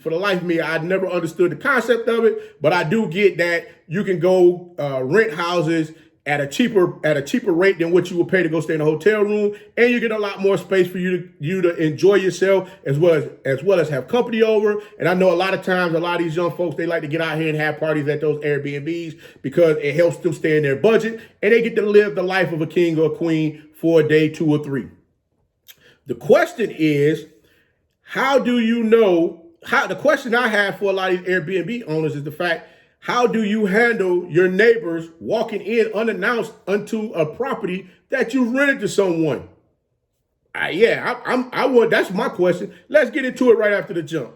For the life of me, I never understood the concept of it, but I do get that you can go rent houses at a cheaper rate than what you would pay to go stay in a hotel room, and you get a lot more space for you to enjoy yourself as well as have company over. And I know a lot of times, a lot of these young folks, they like to get out here and have parties at those Airbnbs because it helps them stay in their budget, and they get to live the life of a king or a queen for a day, 2 or 3. The question is, how do you know? The question I have for a lot of these Airbnb owners is the fact, how do you handle your neighbors walking in unannounced onto a property that you rented to someone? That's my question. Let's get into it right after the jump.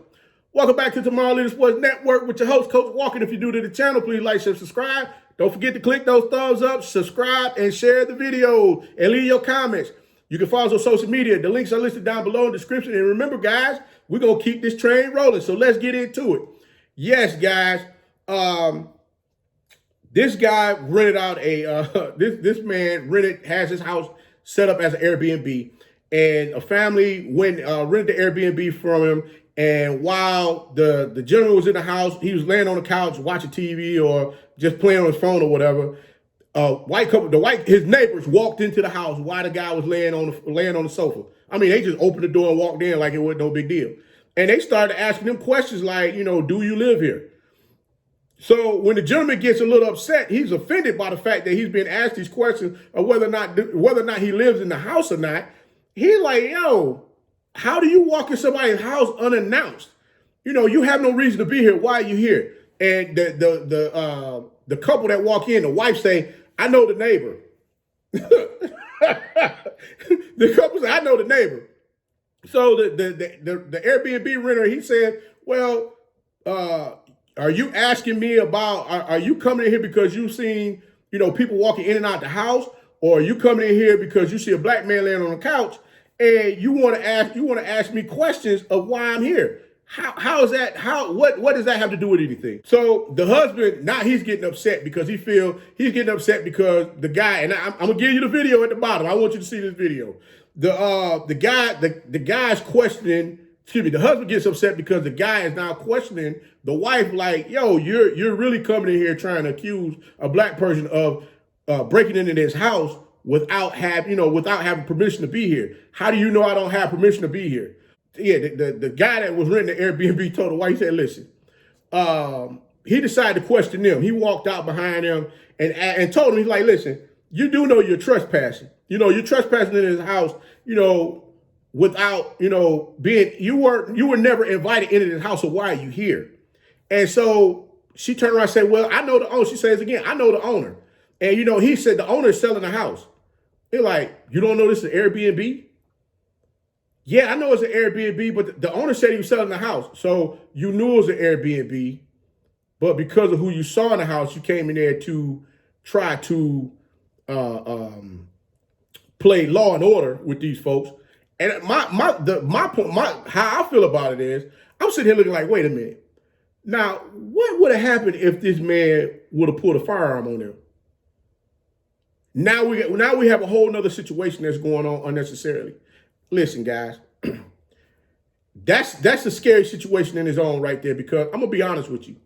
Welcome back to Tomorrow Leader Sports Network with your host, Coach Walker. If you're new to the channel, please like, share, subscribe. Don't forget to click those thumbs up, subscribe, and share the video, and leave your comments. You can follow us on social media. The links are listed down below in the description. And remember, guys, we're going to keep this train rolling. So let's get into it. Yes, guys. This guy rented out this man has his house set up as an Airbnb. And a family rented the Airbnb from him. And while the gentleman was in the house, he was laying on the couch watching TV or just playing on his phone or whatever. His neighbors walked into the house while the guy was laying on the sofa. I mean, they just opened the door and walked in like it was no big deal. And they started asking him questions like, do you live here? So when the gentleman gets a little upset, he's offended by the fact that he's been asked these questions of whether or not he lives in the house or not. He's like, yo, how do you walk in somebody's house unannounced? You have no reason to be here. Why are you here? And the couple that walk in, the wife say, I know the neighbor. The couple said, I know the neighbor. So the Airbnb renter, he said, well, are you asking me about, are you coming in here because you've seen, people walking in and out the house? Or are you coming in here because you see a black man laying on the couch and you want to ask me questions of why I'm here? How is that? What does that have to do with anything? So the husband, now he's getting upset because he's getting upset because the guy, and I'm gonna give you the video at the bottom. I want you to see this video. The guy's questioning, the husband gets upset because the guy is now questioning the wife, like, yo, you're really coming in here trying to accuse a black person of breaking into his house without having permission to be here. How do you know I don't have permission to be here? Yeah, the guy that was renting the Airbnb told the wife, he said, listen, he decided to question them. He walked out behind them and told him, he's like, listen, you do know you're trespassing. You're trespassing in his house, without, you were never invited into his house, so why are you here? And so she turned around and said, well, I know the owner. She says again, I know the owner. And, he said the owner is selling the house. They're like, you don't know this is an Airbnb? Yeah, I know it's an Airbnb, but the owner said he was selling the house. So you knew it was an Airbnb, but because of who you saw in the house, you came in there to try to play law and order with these folks. And my point, how I feel about it is, I'm sitting here looking like, wait a minute. Now, what would have happened if this man would have pulled a firearm on them? Now we have a whole nother situation that's going on unnecessarily. Listen, guys, that's a scary situation in its own right there, because I'm gonna be honest with you.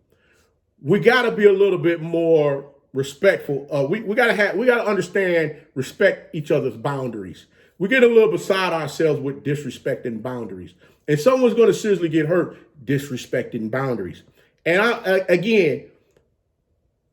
We gotta be a little bit more respectful. We gotta understand, respect each other's boundaries. We get a little beside ourselves with disrespecting boundaries, and someone's gonna seriously get hurt disrespecting boundaries. And again,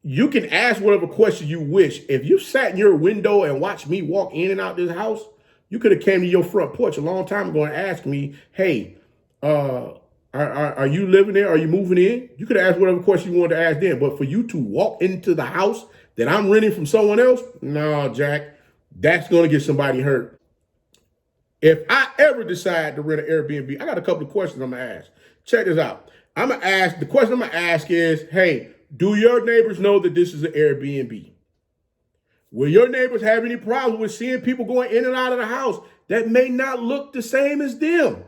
you can ask whatever question you wish. If you sat in your window and watched me walk in and out this house, you could have came to your front porch a long time ago and asked me, hey, are you living there? Are you moving in? You could have asked whatever question you wanted to ask then. But for you to walk into the house that I'm renting from someone else, no, Jack, that's going to get somebody hurt. If I ever decide to rent an Airbnb, I got a couple of questions I'm going to ask. Check this out. The question I'm going to ask is, hey, do your neighbors know that this is an Airbnb? Will your neighbors have any problems with seeing people going in and out of the house that may not look the same as them?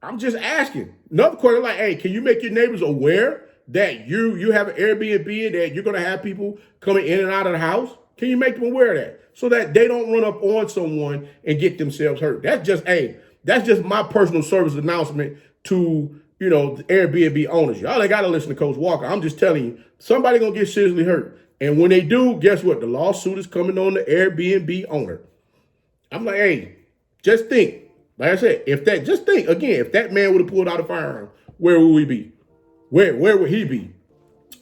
I'm just asking. Another question, like, hey, can you make your neighbors aware that you have an Airbnb and that you're going to have people coming in and out of the house? Can you make them aware of that so that they don't run up on someone and get themselves hurt? That's just my personal service announcement to the Airbnb owners. Y'all ain't got to listen to Coach Walker. I'm just telling you, somebody going to get seriously hurt. And when they do, guess what? The lawsuit is coming on the Airbnb owner. I'm like, hey, just think. Like I said, if that man would have pulled out a firearm, where would we be? Where would he be?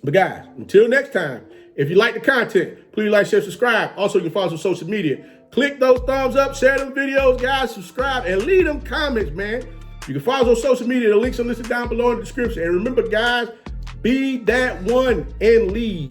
But guys, until next time, if you like the content, please like, share, subscribe. Also, you can follow us on social media. Click those thumbs up, share them videos, guys, subscribe, and leave them comments, man. You can follow us on social media. The links are listed down below in the description. And remember, guys, be that one and lead.